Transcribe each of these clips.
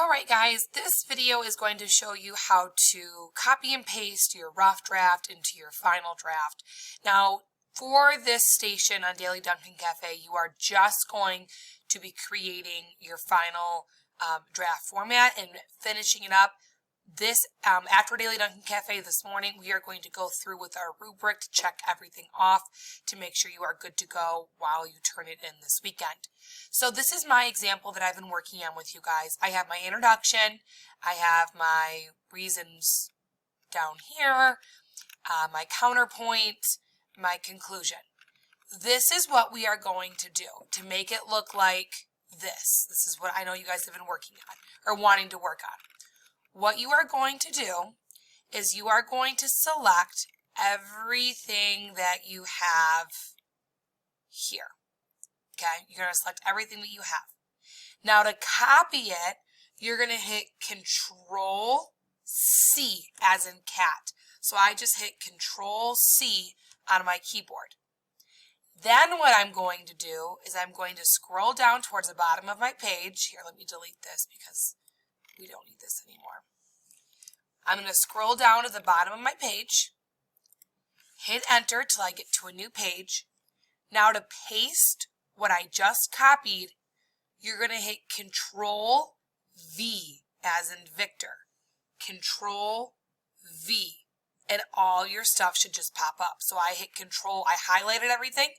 Alright guys, this video is going to show you how to copy and paste your rough draft into your final draft. Now, for this station on Daily Duncan Cafe, you are just going to be creating your final draft format and finishing it up. After Daily Duncan Cafe this morning, we are going to go through with our rubric to check everything off to make sure you are good to go while you turn it in this weekend. So this is my example that I've been working on with you guys. I have my introduction, I have my reasons down here, my counterpoint, my conclusion. This is what we are going to do to make it look like this. This is what I know you guys have been working on or wanting to work on. What you are going to do is you are going to select everything that you have here. Okay, you're going to select everything that you have. Now to copy it, you're going to hit Control C as in cat. So I just hit Control C on my keyboard. Then what I'm going to do is I'm going to scroll down towards the bottom of my page. Here, let me delete this because we don't need this anymore. I'm going to scroll down to the bottom of my page, hit enter till I get to a new page. Now to paste what I just copied, you're going to hit Control V as in Victor. Control V. And all your stuff should just pop up. So I hit Control, I highlighted everything,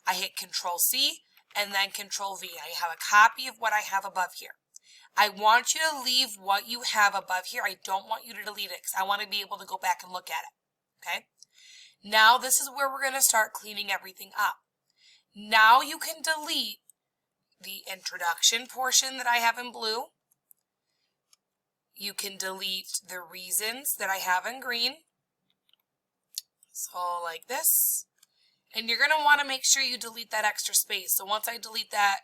I hit Control C and then Control V. I have a copy of what I have above here. I want you to leave what you have above here. I don't want you to delete it because I want to be able to go back and look at it. Okay? Now this is where we're going to start cleaning everything up. Now you can delete the introduction portion that I have in blue. You can delete the reasons that I have in green. So like this. And you're going to want to make sure you delete that extra space. So once I delete that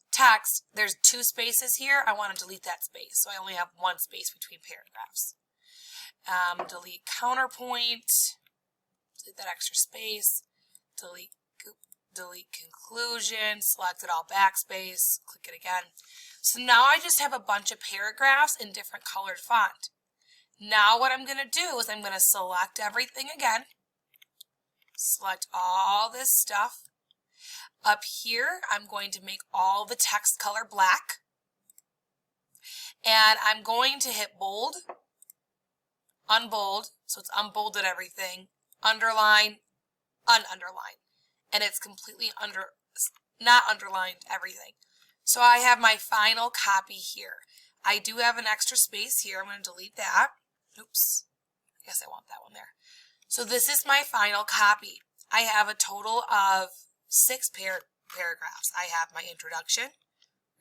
text, there's two spaces here. I want to delete that space. So I only have one space between paragraphs. Delete counterpoint. Delete that extra space. Delete conclusion. Select it all backspace. Click it again. So now I just have a bunch of paragraphs in different colored font. Now what I'm going to do is I'm going to select everything again. Select all this stuff. Up here, I'm going to make all the text color black. And I'm going to hit bold, unbold, so it's unbolded everything, underline, ununderline. And it's completely not underlined everything. So I have my final copy here. I do have an extra space here. I'm going to delete that. Oops. I guess I want that one there. So this is my final copy. I have a total of 6 paragraphs. I have my introduction,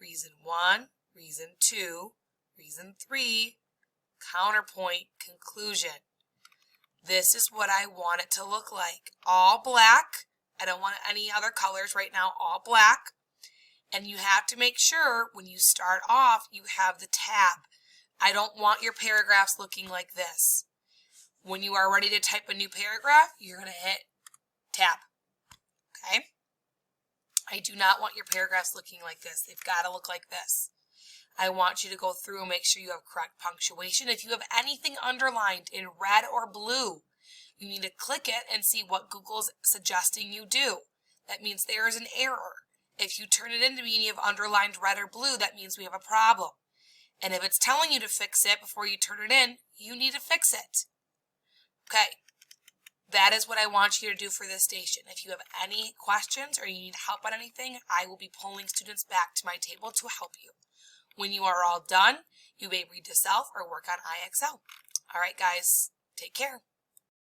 reason 1, reason 2, reason 3, counterpoint, conclusion. This is what I want it to look like. All black. I don't want any other colors right now. All black. And you have to make sure when you start off, you have the tab. I don't want your paragraphs looking like this. When you are ready to type a new paragraph, you're going to hit tab. Okay? I do not want your paragraphs looking like this. They've got to look like this. I want you to go through and make sure you have correct punctuation. If you have anything underlined in red or blue, you need to click it and see what Google's suggesting you do. That means there is an error. If you turn it into meaning of underlined red or blue, that means we have a problem. And if it's telling you to fix it before you turn it in, you need to fix it. Okay. That is what I want you to do for this station. If you have any questions or you need help on anything, I will be pulling students back to my table to help you. When you are all done, you may read to self or work on IXL. All right, guys, take care.